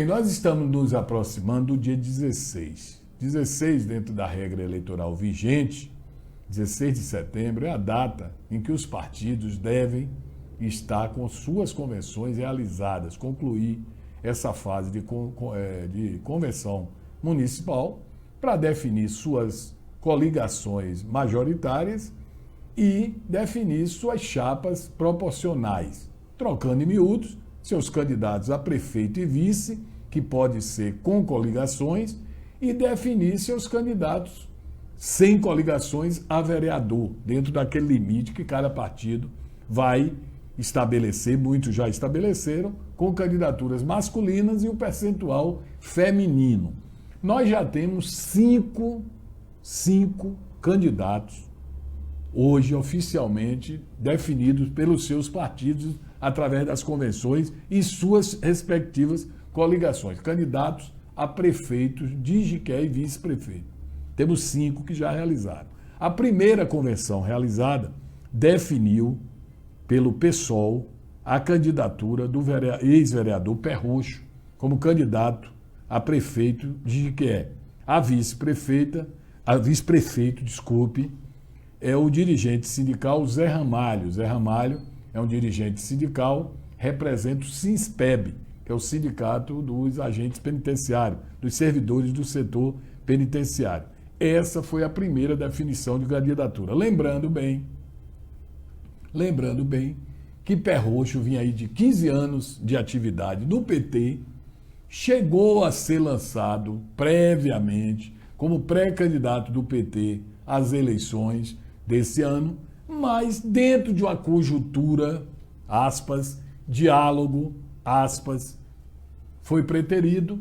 bem, nós estamos nos aproximando do dia 16. 16, dentro da regra eleitoral vigente, 16 de setembro é a data em que os partidos devem estar com suas convenções realizadas, concluir essa fase de convenção municipal para definir suas coligações majoritárias e definir suas chapas proporcionais, trocando em miúdos seus candidatos a prefeito e vice, que pode ser com coligações, e definir seus candidatos sem coligações a vereador, dentro daquele limite que cada partido vai estabelecer, muitos já estabeleceram, com candidaturas masculinas e o percentual feminino. Nós já temos cinco candidatos hoje oficialmente definidos pelos seus partidos através das convenções e suas respectivas coligações, candidatos a prefeitos de Jiqué e vice-prefeito. Temos 5 que já realizaram. A primeira convenção realizada definiu pelo PSOL a candidatura do ex-vereador Perrocho como candidato a prefeito de Jiqué. A vice-prefeito, é o dirigente sindical Zé Ramalho. Zé Ramalho é um dirigente sindical, representa o SINSPEB, que é o Sindicato dos Agentes Penitenciários, dos servidores do setor penitenciário. Essa foi a primeira definição de candidatura. Lembrando bem que Perrocho vinha aí de 15 anos de atividade no PT, chegou a ser lançado previamente como pré-candidato do PT às eleições desse ano, mas dentro de uma conjuntura, aspas, diálogo, aspas, foi preterido,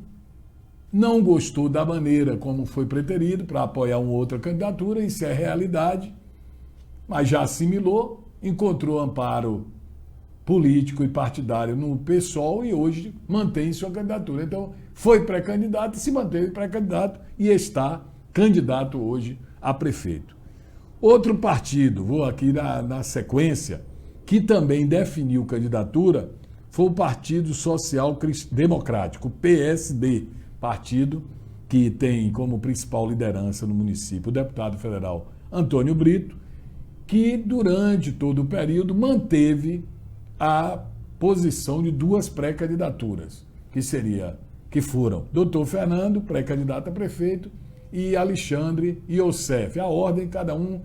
não gostou da maneira como foi preterido para apoiar uma outra candidatura, isso é realidade, mas já assimilou, encontrou amparo político e partidário no PSOL e hoje mantém sua candidatura. Então, foi pré-candidato, se manteve pré-candidato e está candidato hoje a prefeito. Outro partido, vou aqui na sequência, que também definiu candidatura, foi o Partido Social Democrático, PSD, partido que tem como principal liderança no município o deputado federal Antônio Brito, que durante todo o período manteve a posição de 2 pré-candidaturas, que foram Dr. Fernando, pré-candidato a prefeito, e Alexandre e Youssef. A ordem, cada um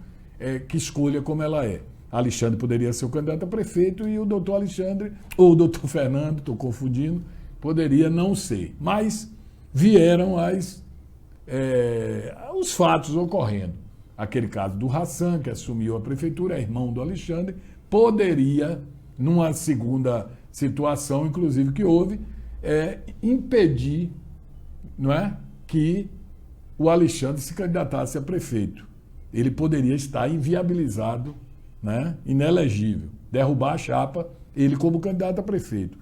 que escolha como ela é. Alexandre poderia ser o candidato a prefeito e o doutor Alexandre, ou o doutor Fernando, estou confundindo, poderia não ser. Mas vieram os fatos ocorrendo. Aquele caso do Hassan, que assumiu a prefeitura, é irmão do Alexandre, poderia, numa segunda situação, inclusive, que houve, impedir, não é, que o Alexandre se candidatasse a prefeito. Ele poderia estar inviabilizado, né, inelegível, derrubar a chapa, ele como candidato a prefeito.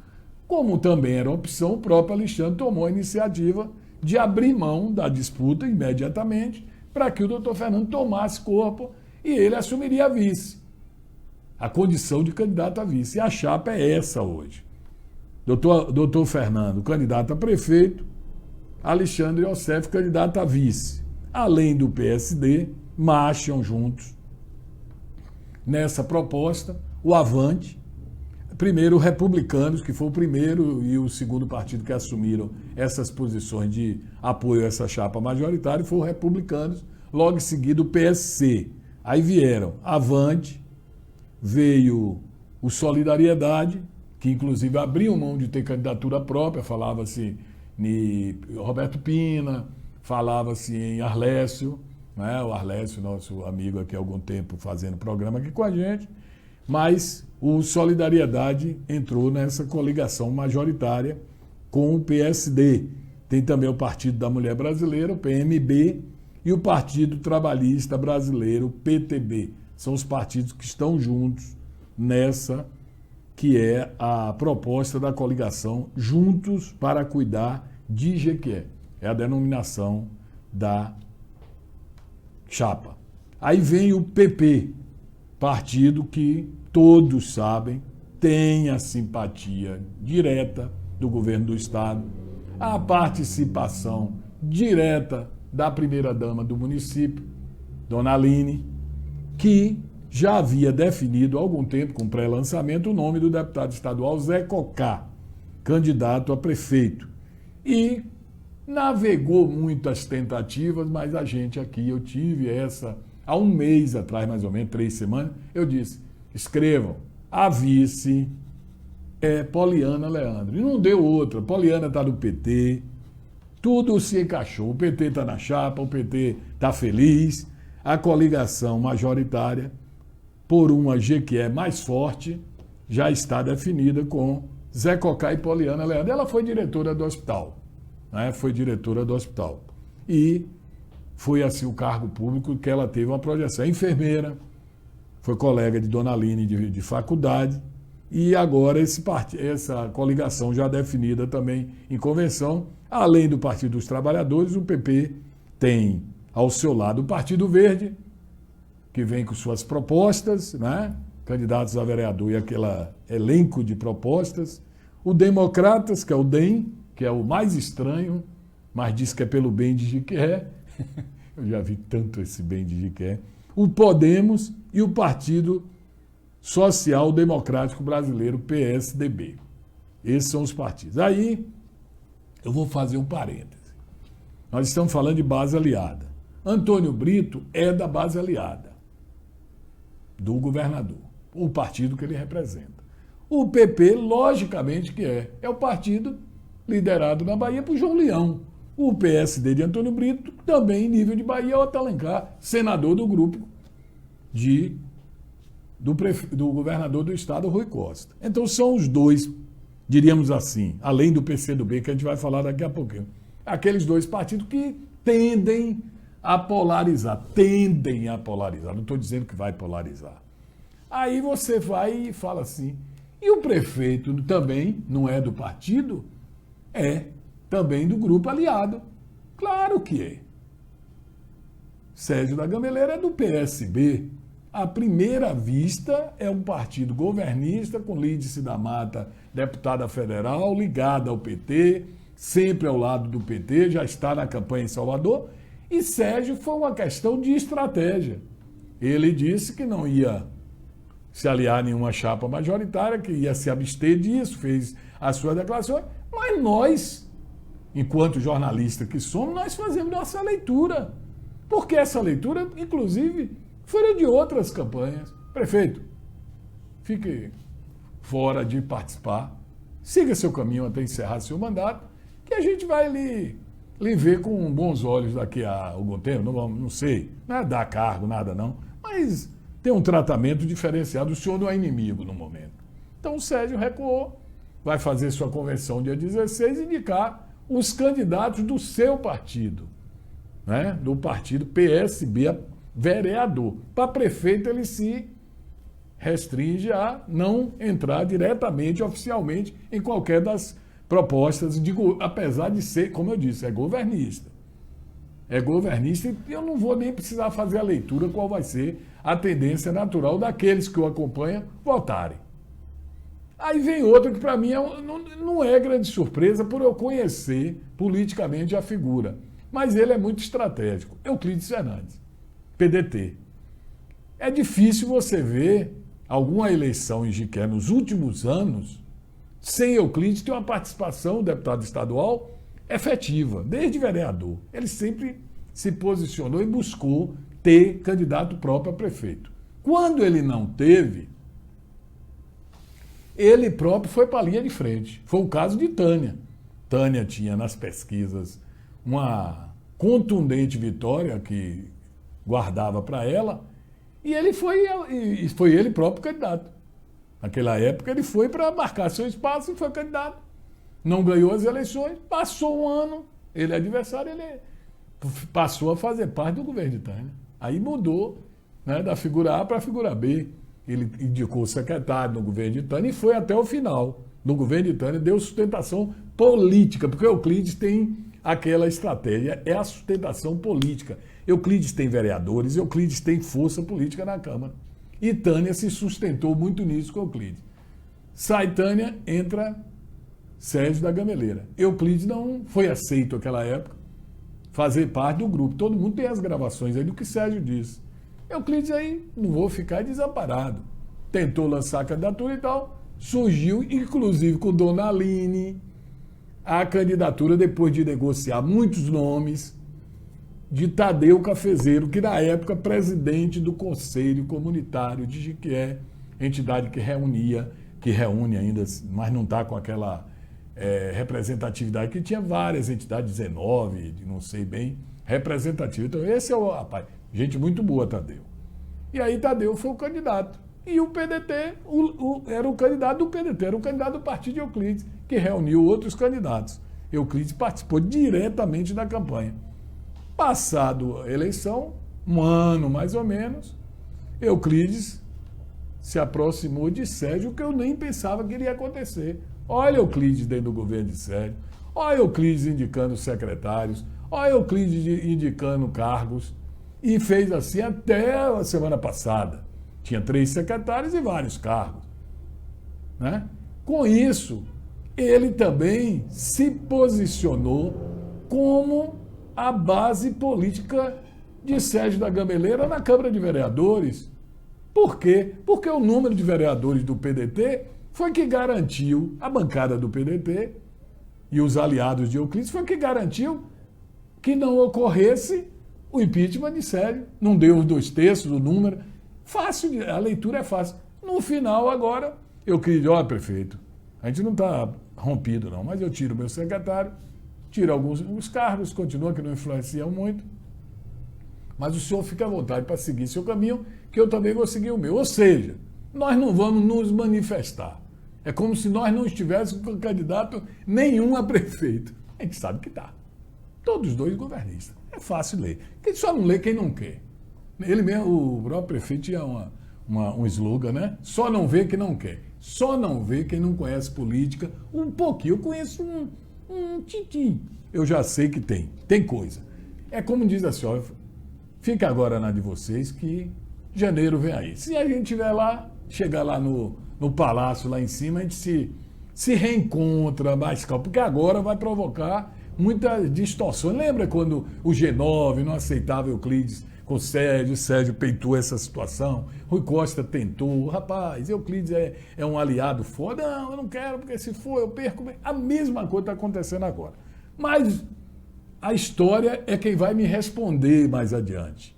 Como também era opção, o próprio Alexandre tomou a iniciativa de abrir mão da disputa imediatamente para que o doutor Fernando tomasse corpo e ele assumiria a vice, a condição de candidato a vice. E a chapa é essa hoje. Doutor Fernando, candidato a prefeito, Alexandre Youssef, candidato a vice. Além do PSD, marcham juntos nessa proposta o Avante, primeiro Republicanos, que foi o primeiro e o segundo partido que assumiram essas posições de apoio a essa chapa majoritária, foi o Republicanos, logo em seguida o PSC. Aí vieram Avante, veio o Solidariedade, que inclusive abriu mão de ter candidatura própria, falava-se em Roberto Pina, falava-se em Arlécio, né? O Arlécio, nosso amigo aqui há algum tempo fazendo programa aqui com a gente, mas o Solidariedade entrou nessa coligação majoritária com o PSD. Tem também o Partido da Mulher Brasileira, o PMB, e o Partido Trabalhista Brasileiro, o PTB. São os partidos que estão juntos nessa, que é a proposta da coligação Juntos para Cuidar de Jequié. É a denominação da chapa. Aí vem o PP, partido que todos sabem tem a simpatia direta do governo do Estado, a participação direta da primeira-dama do município, Dona Aline, que já havia definido há algum tempo, com pré-lançamento, o nome do deputado estadual Zé Cocá, candidato a prefeito. E navegou muitas tentativas, mas a gente aqui, eu tive essa, há um mês atrás, mais ou menos, 3 semanas, eu disse, escrevam, a vice é Poliana Leandro. E não deu outra, Poliana está no PT, tudo se encaixou, o PT está na chapa, o PT está feliz, a coligação majoritária, por uma Jequié mais forte, já está definida com Zé Cocá e Poliana Leandro. Ela foi diretora do hospital, né? Foi diretora do hospital. E foi assim o cargo público que ela teve uma projeção. Enfermeira, foi colega de Dona Aline de faculdade, e agora essa coligação já definida também em convenção, além do Partido dos Trabalhadores, o PP tem ao seu lado o Partido Verde, que vem com suas propostas, né? Candidatos a vereador e aquele elenco de propostas. O Democratas, que é o DEM, que é o mais estranho, mas diz que é pelo bem de Jequié. Eu já vi tanto esse bem de Jequié. O Podemos e o Partido Social Democrático Brasileiro, PSDB. Esses são os partidos. Aí, eu vou fazer um parêntese. Nós estamos falando de base aliada. Antônio Brito é da base aliada do governador, o partido que ele representa. O PP, logicamente que é o partido liderado na Bahia por João Leão. O PSD de Antônio Brito, também em nível de Bahia, é Otto Alencar, senador do grupo do governador do estado, Rui Costa. Então são os dois, diríamos assim, além do PCdoB, que a gente vai falar daqui a pouquinho, aqueles dois partidos que tendem a polarizar. Não estou dizendo que vai polarizar. Aí você vai e fala assim, e o prefeito também não é do partido? É também do grupo aliado. Claro que é. Sérgio da Gameleira é do PSB. À primeira vista, é um partido governista, com Lídice da Mata, deputada federal, ligada ao PT, sempre ao lado do PT, já está na campanha em Salvador. E Sérgio foi uma questão de estratégia. Ele disse que não ia se aliar a nenhuma chapa majoritária, que ia se abster disso, fez as suas declarações, mas nós, enquanto jornalistas que somos, nós fazemos nossa leitura. Porque essa leitura, inclusive, foi de outras campanhas. Prefeito, fique fora de participar, siga seu caminho até encerrar seu mandato, que a gente vai lhe ver com bons olhos daqui a algum tempo, não sei, não é dar cargo, nada não, mas tem um tratamento diferenciado, o senhor não é inimigo no momento. Então o Sérgio recuou, vai fazer sua convenção dia 16 e indicar os candidatos do seu partido, né? Do partido PSB a vereador. Para prefeito ele se restringe a não entrar diretamente, oficialmente, em qualquer das propostas, apesar de ser, como eu disse, é governista. É governista e eu não vou nem precisar fazer a leitura qual vai ser a tendência natural daqueles que o acompanham votarem. Aí vem outra que para mim não é grande surpresa por eu conhecer politicamente a figura, mas ele é muito estratégico. Euclides Fernandes, PDT. É difícil você ver alguma eleição em Jequié nos últimos anos sem Euclides ter uma participação do deputado estadual efetiva, desde vereador. Ele sempre se posicionou e buscou ter candidato próprio a prefeito. Quando ele não teve, ele próprio foi para a linha de frente. Foi o caso de Tânia. Tânia tinha nas pesquisas uma contundente vitória que guardava para ela, e ele foi ele próprio candidato. Naquela época ele foi para marcar seu espaço e foi candidato. Não ganhou as eleições, passou um ano, ele é adversário, ele passou a fazer parte do governo de Tânia. Aí mudou, né, da figura A para a figura B. Ele indicou o secretário no governo de Tânia e foi até o final. No governo de Tânia deu sustentação política, porque Euclides tem aquela estratégia, é a sustentação política. Euclides tem vereadores, Euclides tem força política na Câmara. E Tânia se sustentou muito nisso com Euclides. Sai Tânia, entra Sérgio da Gameleira. Euclides não foi aceito naquela época fazer parte do grupo. Todo mundo tem as gravações aí do que Sérgio disse. Euclides aí, não vou ficar desamparado. Tentou lançar a candidatura e tal, surgiu, inclusive com Dona Aline, a candidatura, depois de negociar muitos nomes, de Tadeu Cafezeiro, que na época presidente do Conselho Comunitário de Jiquié, entidade que reúne ainda, mas não está com aquela representatividade, que tinha várias entidades, 19, não sei bem, representativa. Então esse é o rapaz, gente muito boa, Tadeu. E aí Tadeu foi o candidato. E o PDT era o candidato do PDT, era o candidato do partido de Euclides, que reuniu outros candidatos. Euclides participou diretamente da campanha. Passado a eleição, um ano mais ou menos, Euclides se aproximou de Sérgio, que eu nem pensava que iria acontecer. Olha Euclides dentro do governo de Sérgio, olha Euclides indicando secretários, olha Euclides indicando cargos, e fez assim até a semana passada. Tinha 3 secretários e vários cargos, né? Com isso, ele também se posicionou como a base política de Sérgio da Gameleira na Câmara de Vereadores. Por quê? Porque o número de vereadores do PDT foi que garantiu, a bancada do PDT e os aliados de Euclides, foi que garantiu que não ocorresse o impeachment de Sérgio. Não deu os 2/3 do número. Fácil, a leitura é fácil. No final, agora, Euclides, olha, prefeito, a gente não está rompido, não, mas eu tiro o meu secretário, tiro alguns cargos, continua que não influenciam muito, mas o senhor fica à vontade para seguir seu caminho, que eu também vou seguir o meu. Ou seja, nós não vamos nos manifestar. É como se nós não estivéssemos com candidato nenhum a prefeito. A gente sabe que está. Todos 2 governistas. É fácil ler. Quem só não lê quem não quer. Ele mesmo, o próprio prefeito, tinha um slogan, né? Só não vê quem não quer. Só não vê quem não conhece política. Um pouquinho. Eu conheço um titim. Eu já sei que tem coisa. É como diz a senhora, fica agora na de vocês que janeiro vem aí. Se a gente estiver lá, chegar lá no palácio lá em cima, a gente se reencontra mais calmo, porque agora vai provocar muitas distorções. Lembra quando o G9 não aceitava Euclides com Sérgio peitou essa situação, Rui Costa tentou, rapaz, Euclides é um aliado foda, não, eu não quero, porque se for eu perco. A mesma coisa está acontecendo agora. Mas a história é quem vai me responder mais adiante.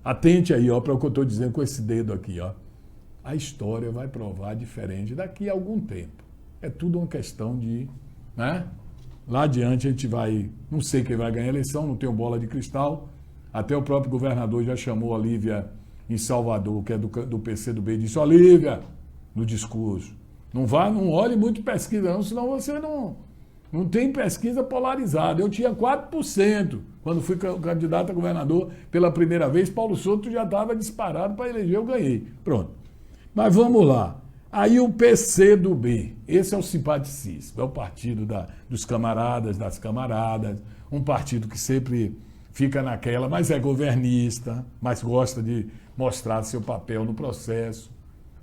Atente aí, ó, para o que eu estou dizendo com esse dedo aqui, ó. A história vai provar diferente daqui a algum tempo. É tudo uma questão de, né? Lá adiante a gente vai, não sei quem vai ganhar a eleição, não tenho bola de cristal. Até o próprio governador já chamou a Lívia em Salvador, que é do PCdoB, e disse, ó, Lívia, no discurso, não olhe muito pesquisa não, senão você não tem pesquisa polarizada. Eu tinha 4%. Quando fui candidato a governador pela primeira vez, Paulo Souto já estava disparado para eleger, eu ganhei. Pronto. Mas vamos lá. Aí o PCdoB, esse é o simpaticíssimo, é o partido dos camaradas, das camaradas, um partido que sempre fica naquela, mas é governista, mas gosta de mostrar seu papel no processo,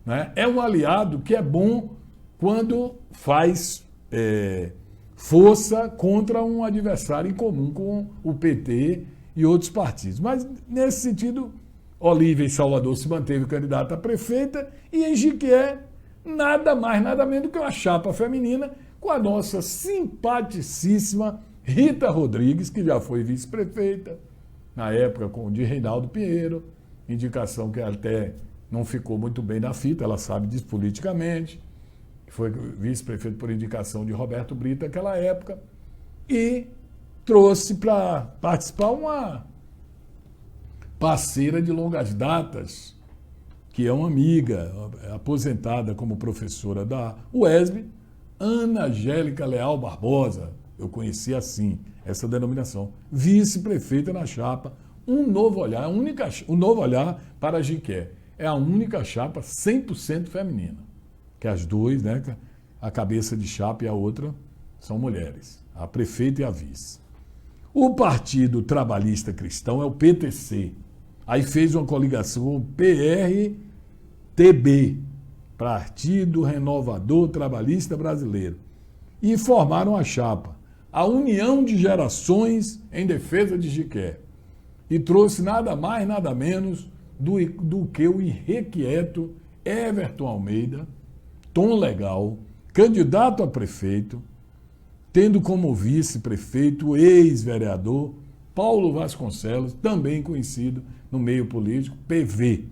né? É um aliado que é bom quando faz força contra um adversário em comum com o PT e outros partidos. Mas, nesse sentido, Olívia em Salvador se manteve candidata a prefeita e em Jiquié, nada mais, nada menos do que uma chapa feminina com a nossa simpaticíssima Rita Rodrigues, que já foi vice-prefeita, na época com o de Reinaldo Pinheiro, indicação que até não ficou muito bem na fita, ela sabe disso politicamente, foi vice-prefeito por indicação de Roberto Brito naquela época, e trouxe para participar uma parceira de longas datas, que é uma amiga, aposentada como professora da UESB, Ana Angélica Leal Barbosa. Eu conheci assim, essa denominação. Vice-prefeita na chapa, um novo olhar, um novo olhar para Jiquié. É a única chapa 100% feminina. Que as duas, né, a cabeça de chapa e a outra, são mulheres. A prefeita e a vice. O Partido Trabalhista Cristão é o PTC. Aí fez uma coligação com o PRTB, Partido Renovador Trabalhista Brasileiro. e formaram a chapa, a União de Gerações em Defesa de Jiqué, e trouxe nada mais, nada menos do que o irrequieto Everton Almeida, Tom Legal, candidato a prefeito, tendo como vice-prefeito o ex-vereador Paulo Vasconcelos, também conhecido no meio político, PV,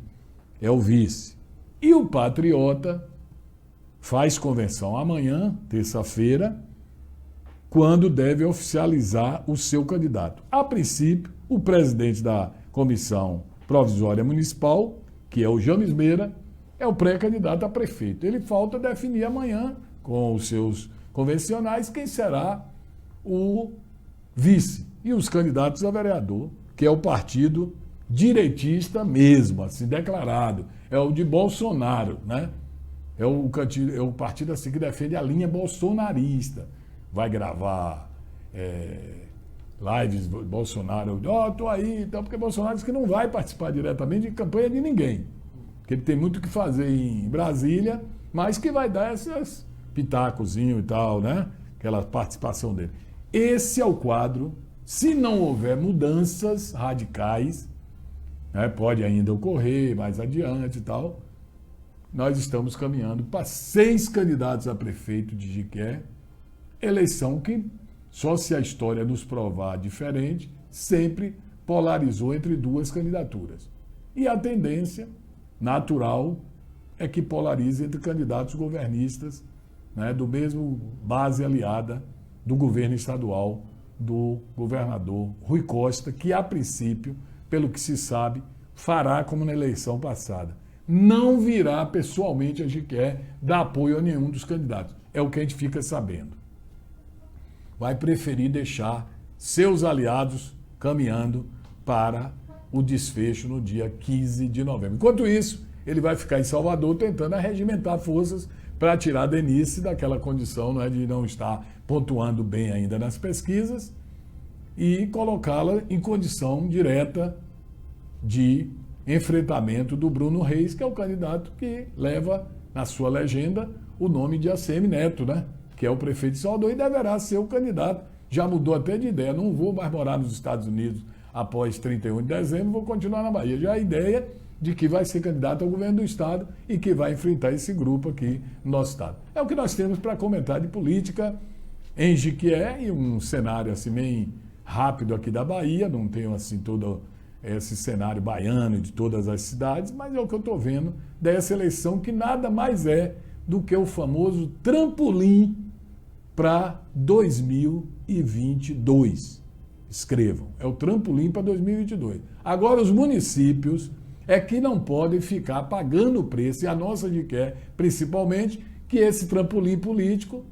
é o vice. E o Patriota faz convenção amanhã, terça-feira, quando deve oficializar o seu candidato. A princípio, o presidente da Comissão Provisória Municipal, que é o James Meira, é o pré-candidato a prefeito. Ele falta definir amanhã, com os seus convencionais, quem será o vice e os candidatos a vereador, que é o partido direitista mesmo, assim, declarado. É o de Bolsonaro, né? É o partido assim que defende a linha bolsonarista. Vai gravar lives Bolsonaro, tô aí, então, porque Bolsonaro diz que não vai participar diretamente de campanha de ninguém. Que ele tem muito o que fazer em Brasília, mas que vai dar esses pitacozinho e tal, né? Aquela participação dele. Esse é o quadro. Se não houver mudanças radicais, né, pode ainda ocorrer mais adiante e tal, nós estamos caminhando para 6 candidatos a prefeito de Jiqué, eleição que, só se a história nos provar diferente, sempre polarizou entre 2 candidaturas. E a tendência natural é que polarize entre candidatos governistas, né, do mesmo base aliada do governo estadual do governador Rui Costa, que a princípio, pelo que se sabe, fará como na eleição passada. Não virá pessoalmente a Jiqué dar apoio a nenhum dos candidatos. É o que a gente fica sabendo. Vai preferir deixar seus aliados caminhando para o desfecho no dia 15 de novembro. Enquanto isso, ele vai ficar em Salvador tentando arregimentar forças para tirar a Denise daquela condição, não é, de não estar pontuando bem ainda nas pesquisas e colocá-la em condição direta de enfrentamento do Bruno Reis, que é o candidato que leva na sua legenda o nome de ACM Neto, né? Que é o prefeito de Salvador e deverá ser o candidato. Já mudou até de ideia, não vou mais morar nos Estados Unidos após 31 de dezembro, vou continuar na Bahia. Já a ideia de que vai ser candidato ao governo do Estado e que vai enfrentar esse grupo aqui no nosso Estado. É o que nós temos para comentar de política em Jiqué e um cenário assim bem rápido aqui da Bahia, não tenho assim todo esse cenário baiano de todas as cidades, mas é o que eu estou vendo dessa eleição que nada mais é do que o famoso trampolim para 2022. Escrevam, é o trampolim para 2022. Agora os municípios é que não podem ficar pagando o preço, e a nossa Jiqué, principalmente, que esse trampolim político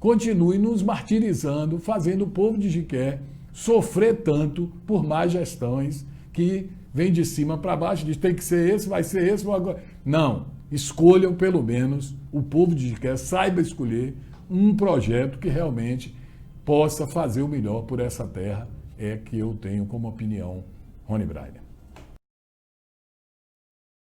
continue nos martirizando, fazendo o povo de Jiqué sofrer tanto por más gestões que vem de cima para baixo, diz tem que ser esse, vai ser esse. Não, escolham pelo menos, o povo de Jiqué saiba escolher um projeto que realmente possa fazer o melhor por essa terra, é que eu tenho como opinião, Rony Brainer.